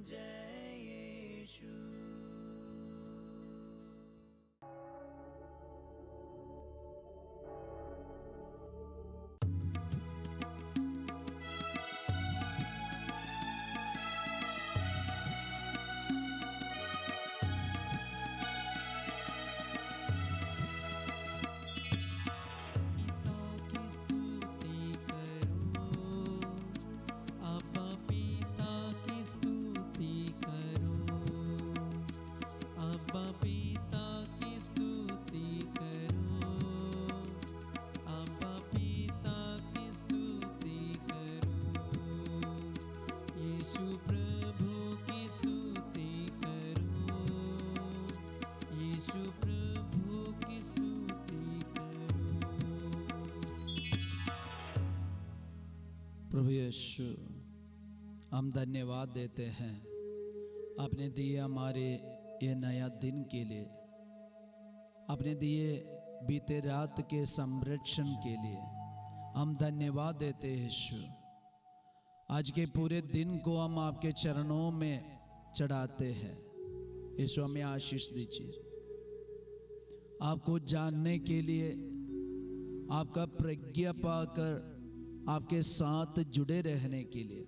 जय यीशु। प्रभु यीशु, हम धन्यवाद देते हैं आपने दिए हमारे ये नया दिन के लिए, आपने दिए बीते रात के संरक्षण के लिए हम धन्यवाद देते हैं यीशु। आज के पूरे दिन को हम आपके चरणों में चढ़ाते हैं यीशु। हमें आशीष दीजिए, आपको जानने के लिए, आपका प्रज्ञा पाकर आपके साथ जुड़े रहने के लिए।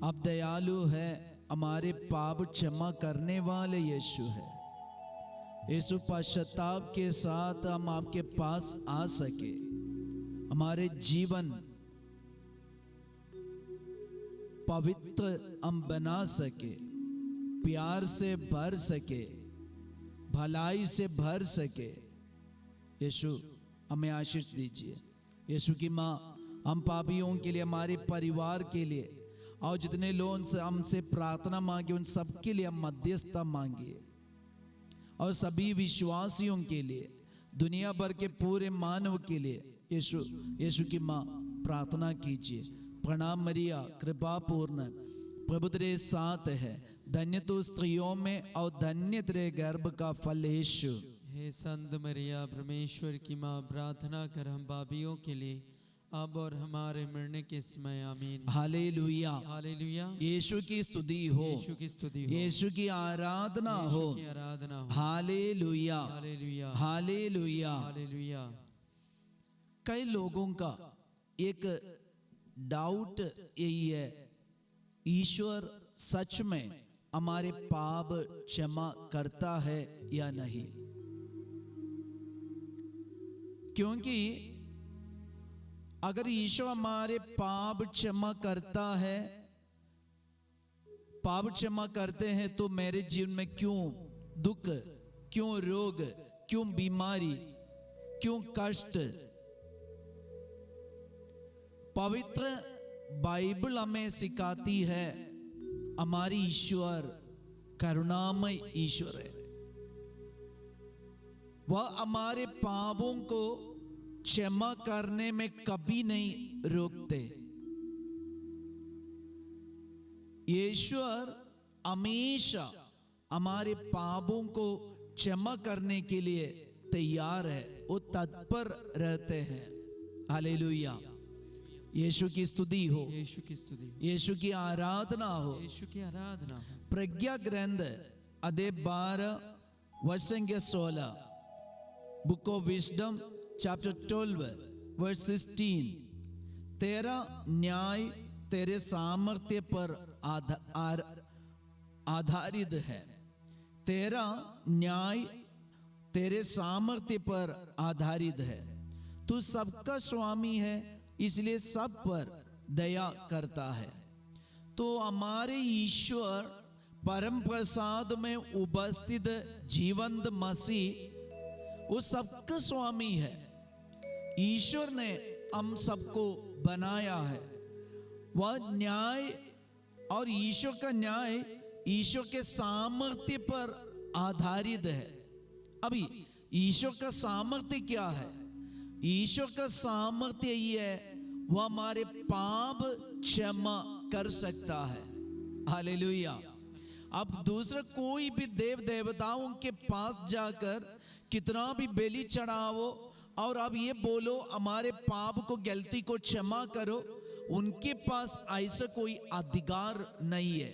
आप दयालु है, हमारे पाप क्षमा करने वाले यीशु है। यीशु, पश्चाताप के साथ हम आपके पास आ सके, हमारे जीवन पवित्र हम बना सके, प्यार से भर सके, भलाई से भर सके। यीशु, हमें आशीष दीजिए। यीशु की माँ, हम पापियों के लिए, हमारे परिवार के लिए और जितने लोग हमसे प्रार्थना मांगे उन सब के लिए हम मध्यस्थता मांगिए, और सभी विश्वासियों के लिए, दुनिया भर के पूरे मानव के लिए यीशु की माँ प्रार्थना कीजिए। प्रणाम मरिया, कृपा पूर्ण, प्रभु तेरे साथ है, धन्य तू स्त्रियों में और धन्य तेरे गर्भ का फल यीशु। हे संत मरिया, परमेश्वर की माँ, प्रार्थना कर हम पापियों के लिए, अब और हमारे मरने के समय। आमीन। Hallelujah, hallelujah. यीशु की स्तुति हो, यीशु की स्तुति हो, यीशु की आराधना हो, यीशु की आराधना हो। Hallelujah, hallelujah, hallelujah. हालेलुया। कई लोगों का एक डाउट यही है, ईश्वर सच में हमारे पाप क्षमा करता है या नहीं? क्योंकि अगर ईश्वर हमारे पाप क्षमा करता है, पाप क्षमा करते हैं, तो मेरे जीवन में क्यों दुख, क्यों रोग, क्यों बीमारी, क्यों कष्ट? पवित्र बाइबल हमें सिखाती है हमारी ईश्वर करुणामय ईश्वर है। वह हमारे पापों को क्षमा करने में कभी नहीं रोकते। ईश्वर हमेशा हमारे पापों को क्षमा करने के लिए तैयार है, वो तत्पर रहते हैं। हालेलुया, यीशु की स्तुति हो, यीशु की स्तुति, यीशु की आराधना हो, यीशु की आराधना हो। प्रज्ञा ग्रंथ अध्याय 12 वचन 16, Book of Wisdom chapter 12 verse 16, तेरा न्याय तेरे सामर्थ्य पर आधारित है। तेरा न्याय तेरे सामर्थ्य पर आधारित है। तू सबका स्वामी है, इसलिए सब पर दया करता है। तो हमारे ईश्वर परम प्रसाद में उपस्थित जीवंत मसीह वो सबका स्वामी है। ईश्वर ने हम सबको बनाया है। वह न्याय और ईश्वर का न्याय ईश्वर के सामर्थ्य पर आधारित है। अभी ईश्वर का सामर्थ्य क्या है? ईश्वर का सामर्थ्य ये है, वह हमारे पाप क्षमा कर सकता है। हालेलुया। अब दूसरा कोई भी देव देवताओं के पास जाकर कितना भी बलि चढ़ाओ और अब ये बोलो हमारे पाप को, गलती को क्षमा करो, उनके पास ऐसा कोई अधिकार नहीं है।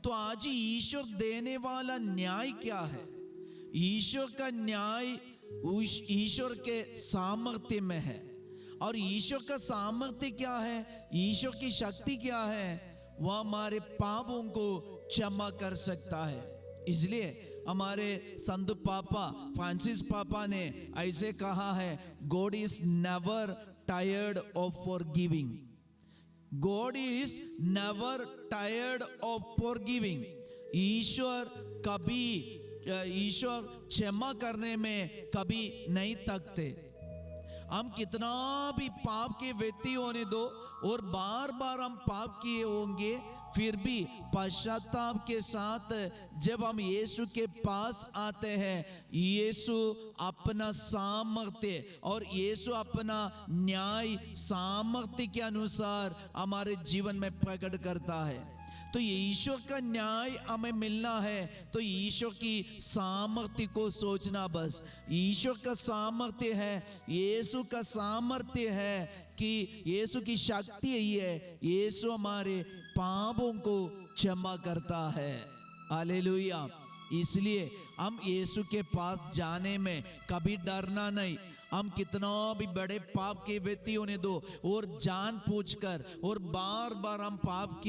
तो आज ईश्वर देने वाला न्याय क्या है? ईश्वर का न्याय उस ईश्वर के सामर्थ्य में है। और ईश्वर का सामर्थ्य क्या है, ईश्वर की शक्ति क्या है? वह हमारे पापों को क्षमा कर सकता है। इसलिए हमारे संत पापा फ्रांसिस पापा ने ऐसे कहा है, God is never tired of forgiving. God is never tired of forgiving. ईश्वर क्षमा करने में कभी नहीं थकते। हम कितना भी पाप के व्यक्ति होने दो और बार बार हम पाप किए होंगे, फिर भी पश्चाताप के साथ जब हम यीशु के पास आते हैं, यीशु अपना सामर्थ्य और यीशु अपना न्याय सामर्थ्य के अनुसार हमारे जीवन में प्रकट करता है। तो ये ईश्वर का न्याय हमें मिलना है, तो ईश्वर की सामर्थ्य को सोचना। बस ईश्वर का सामर्थ्य है, यीशु का सामर्थ्य है कि यीशु की शक्ति यही है, यीशु हमारे पापों को क्षमा करता है। हालेलुया। इसलिए हम यीशु के पास जाने में कभी डरना नहीं। हम कितना भी बड़े पाप के व्यक्ति होने दो और जान पूछकर और बार बार हम पाप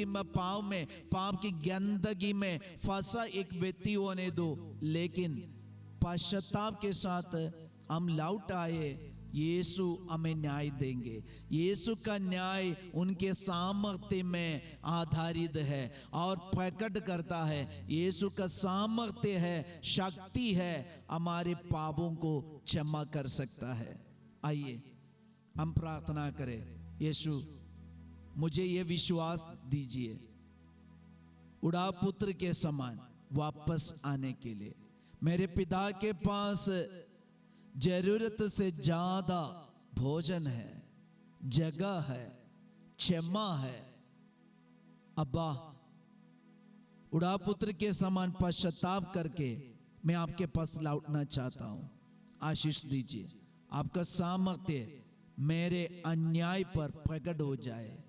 की गंदगी में फंसा एक व्यक्ति होने दो, लेकिन पश्चाताप के साथ हम लौट आए, यीशु हमें न्याय देंगे। यीशु का न्याय उनके सामर्थ्य में आधारित है और प्रकट करता है। यीशु का सामर्थ्य है, शक्ति है, हमारे पापों को क्षमा कर सकता है। आइए हम प्रार्थना करें, यीशु मुझे ये विश्वास दीजिए उड़ा पुत्र के समान वापस आने के लिए। मेरे पिता के पास जरूरत से ज्यादा भोजन है, जगह है, क्षमा है। अब्बा, उड़ा पुत्र के समान पश्चाताप करके मैं आपके पास लौटना चाहता हूं। आशीष दीजिए, आपका सामर्थ्य मेरे अन्याय पर प्रकट हो जाए,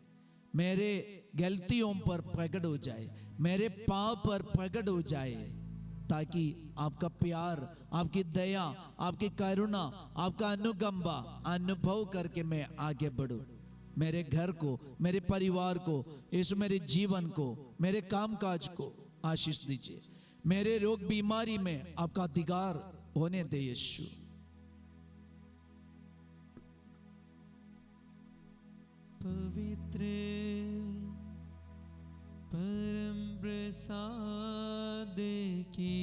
मेरे गलतियों पर प्रकट हो जाए, मेरे पाप पर प्रकट हो जाए, ताकि आपका प्यार, आपकी दया, आपकी करुणा, आपका अनुकंपा अनुभव करके मैं आगे बढ़ूं। मेरे घर को, मेरे परिवार को, यीशु मेरे जीवन को, मेरे कामकाज को आशीष दीजिए। मेरे रोग बीमारी में आपका अधिकार होने दे यीशु। पवित्र परम प्रसाद की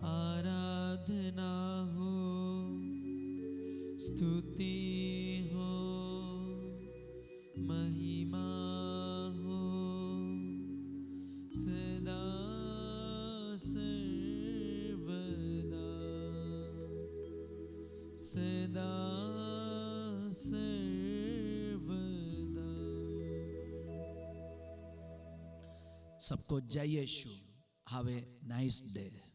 आराधना हो, स्तुति हो, महिमा हो, सदा सर्वदा, सदा सर्वदा। सबको जय Yeshu. Have a nice day.